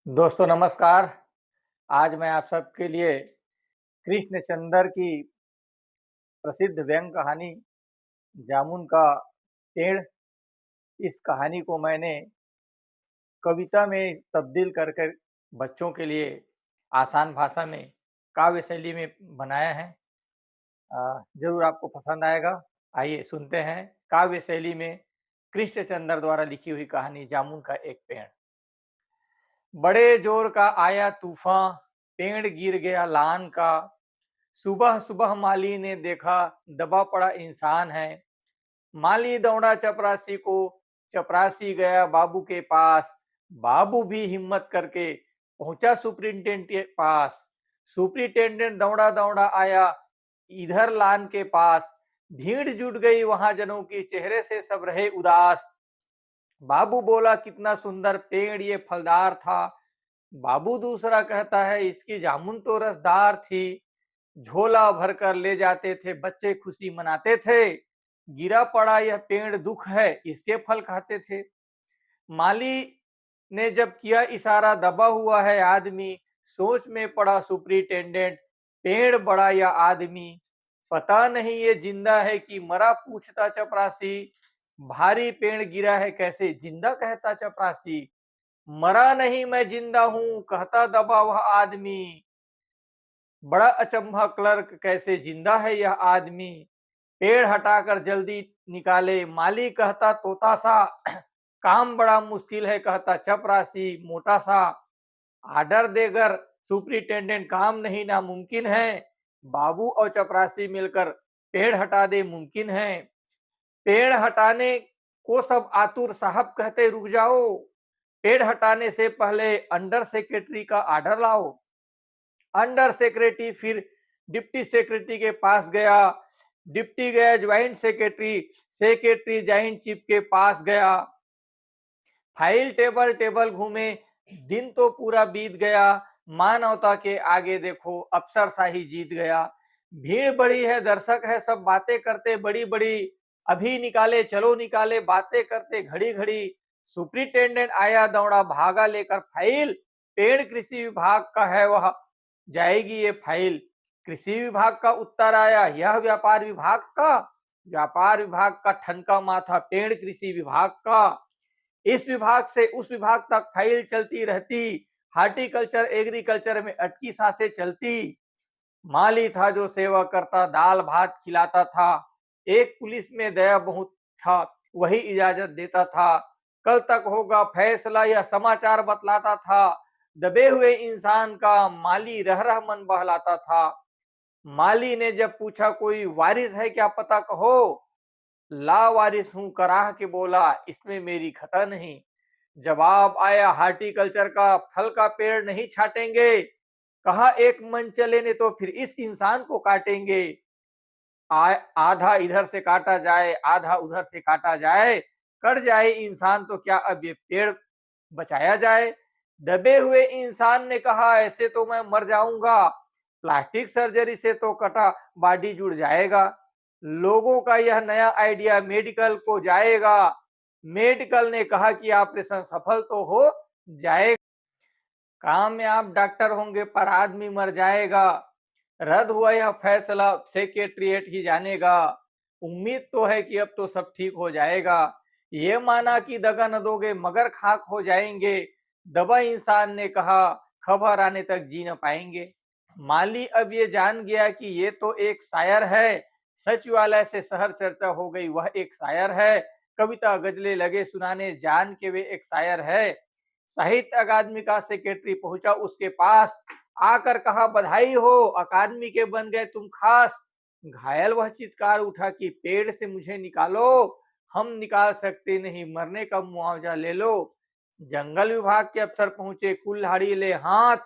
दोस्तों नमस्कार। आज मैं आप सबके लिए कृष्णचंद्र की प्रसिद्ध व्यंग्य कहानी जामुन का पेड़, इस कहानी को मैंने कविता में तब्दील कर कर बच्चों के लिए आसान भाषा में काव्य शैली में बनाया है। ज़रूर आपको पसंद आएगा। आइए सुनते हैं काव्य शैली में कृष्णचंद्र द्वारा लिखी हुई कहानी जामुन का एक पेड़। बड़े जोर का आया तूफान, पेड़ गिर गया लान का। सुबह सुबह माली ने देखा दबा पड़ा इंसान है। माली दौड़ा चपरासी को, चपरासी गया बाबू के पास। बाबू भी हिम्मत करके पहुंचा सुपरिंटेंडेंट के पास। सुपरिंटेंडेंट दौड़ा दौड़ा आया इधर लान के पास। भीड़ जुट गई वहां जनों की, चेहरे से सब रहे उदास। बाबू बोला कितना सुंदर पेड़ ये फलदार था। बाबू दूसरा कहता है इसकी जामुन तो रसदार थी। झोला भरकर ले जाते थे बच्चे, खुशी मनाते थे। गिरा पड़ा यह पेड़ दुख है, इसके फल खाते थे। माली ने जब किया इशारा, दबा हुआ है आदमी। सोच में पड़ा सुपरिटेंडेंट, पेड़ बड़ा या आदमी। पता नहीं ये जिंदा है कि मरा, पूछता चपरासी। भारी पेड़ गिरा है कैसे, जिंदा कहता चपरासी। मरा नहीं मैं जिंदा हूं, कहता दबा वह आदमी। बड़ा अचंभा क्लर्क, कैसे जिंदा है यह आदमी। पेड़ हटाकर जल्दी निकाले, माली कहता तोता सा। काम बड़ा मुश्किल है, कहता चपरासी मोटा सा। आर्डर देकर सुपरिटेंडेंट, काम नहीं नामुमकिन है। बाबू और चपरासी मिलकर पेड़ हटा दे, मुमकिन है। पेड़ हटाने को सब आतुर, साहब कहते रुक जाओ। पेड़ हटाने से पहले अंडर सेक्रेटरी का आर्डर लाओ। अंडर सेक्रेटरी फिर डिप्टी सेक्रेटरी के पास गया। डिप्टी गया joint secretary, secretary joint chief के पास गया। फाइल टेबल टेबल घूमे, दिन तो पूरा बीत गया। मानवता के आगे देखो अफसरशाही जीत गया। भीड़ बड़ी है, दर्शक है, सब बातें करते बड़ी बड़ी। अभी निकाले चलो निकाले, बातें करते घड़ी घड़ी। सुपरिटेंडेंट आया दौड़ा भागा लेकर फाइल। पेड़ कृषि विभाग का है वह, जाएगी ये फाइल। कृषि विभाग का उत्तर आया, यह व्यापार विभाग का। व्यापार विभाग का ठनका माथा, पेड़ कृषि विभाग का। इस विभाग से उस विभाग तक फाइल चलती रहती। हार्टिकल्चर एग्रीकल्चर में अटकी सांसें चलती। माली था जो सेवा करता, दाल भात खिलाता था। एक पुलिस में दया बहुत था, वही इजाजत देता था। कल तक होगा फैसला यह समाचार बतलाता था। दबे हुए इंसान का माली रह रह मन बहलाता था। माली ने जब पूछा कोई वारिस है क्या पता कहो। लावारिस हूं कराह के बोला, इसमें मेरी खता नहीं। जवाब आया हार्टिकल्चर का, फल का पेड़ नहीं छाटेंगे। कहा एक मन चले ने तो फिर इस इंसान को काटेंगे। आधा इधर से काटा जाए, आधा उधर से काटा जाए। कट जाए इंसान तो क्या अब ये पेड़ बचाया जाए। दबे हुए इंसान ने कहा ऐसे तो मैं मर जाऊंगा। प्लास्टिक सर्जरी से तो कटा बॉडी जुड़ जाएगा। लोगों का यह नया आइडिया मेडिकल को जाएगा। मेडिकल ने कहा कि ऑपरेशन सफल तो हो जाएगा। कामयाब डॉक्टर होंगे पर आदमी मर जाएगा। रद्द हुआ यह फैसला, सेक्रेटरीट ही जानेगा। उम्मीद तो है कि अब तो सब ठीक हो जाएगा। ये माना कि दगा न दोगे मगर खाक हो जाएंगे। दबा इंसान ने कहा खबर आने तक जी न पाएंगे। माली अब ये जान गया कि ये तो एक शायर है। सचिवालय से शहर चर्चा हो गई, वह एक शायर है। कविता गजले लगे सुनाने, जान के वे एक शायर है। साहित्य अकादमी का सेक्रेटरी पहुंचा उसके पास। आकर कहा बधाई हो, अकादमी के बन गए तुम खास। घायल वह चित्कार उठा कि पेड़ से मुझे निकालो। हम निकाल सकते नहीं, मरने का मुआवजा ले लो। जंगल विभाग के अफसर पहुंचे, कुल्हाड़ी ले हाथ।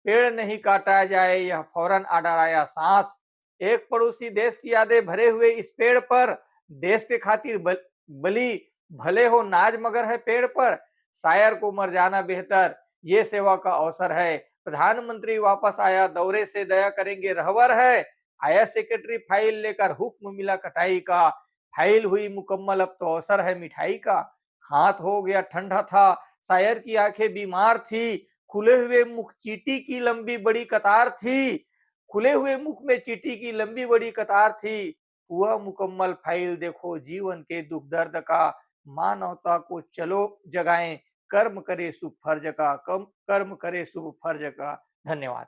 पेड़ नहीं काटा जाए यह फौरन आर्डर आया साथ। एक पड़ोसी देश की यादें भरे हुए इस पेड़ पर। देश के खातिर बली भले हो नाज मगर है पेड़ पर। शायर को मर जाना बेहतर, ये सेवा का अवसर है। प्रधानमंत्री वापस आया दौरे से, दया करेंगे रहबर है। आया सेक्रेटरी फाइल लेकर, हुक्म मिला कटाई का। फाइल हुई मुकम्मल, अब तो अवसर है मिठाई का। हाथ हो गया ठंडा था, शायर की आंखें बीमार थी। खुले हुए मुख चींटी की लंबी बड़ी कतार थी, खुले हुए मुख में चींटी की लंबी बड़ी कतार थी। हुआ मुकम्मल फाइल देखो जीवन के दुख दर्द का, मानवता को चलो जगाएं, कर्म करे शुभ फर्ज का, कम कर्म करे शुभ फर्ज का। धन्यवाद।